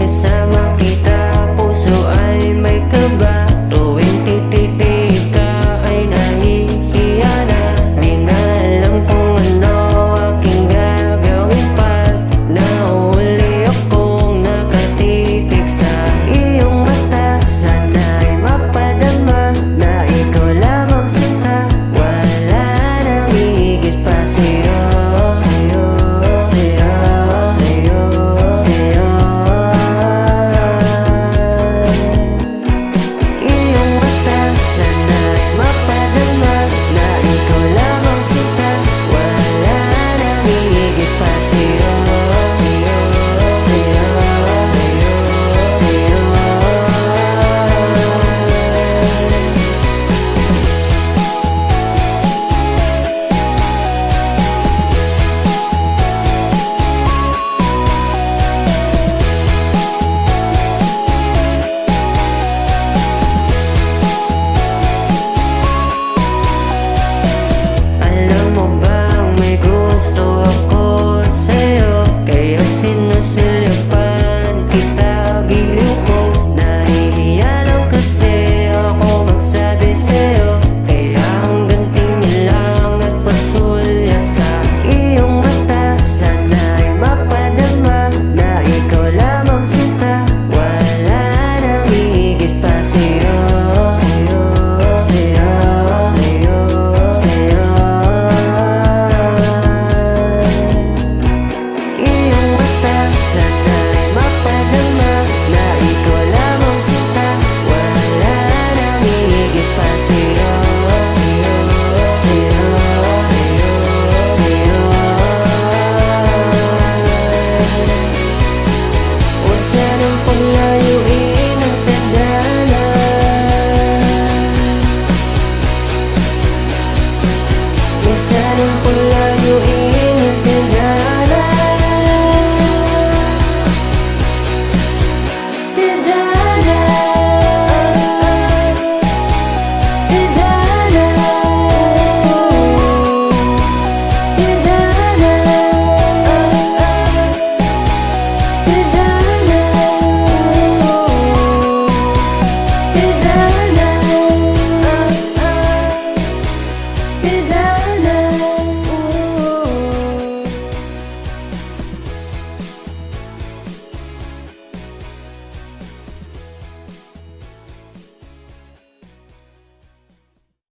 kasama kita, puso ay may kaba. Tuwing tititig ka ay nahihiya na. Di na alam kung ano aking gagawin pag nahuli akong nakatitig sa iyong mata. Sana'y mapadama na ikaw lamang sinta. Wala nang higit pa sa'yo, sa'yo, sa'yo, sa'yo, sa'yo. Iyong mata, sana'y mapadama na ikaw lamang sinta. Wala nang higit pa sa'yo, sa'yo, sa'yo, sa'yo, sa'yo.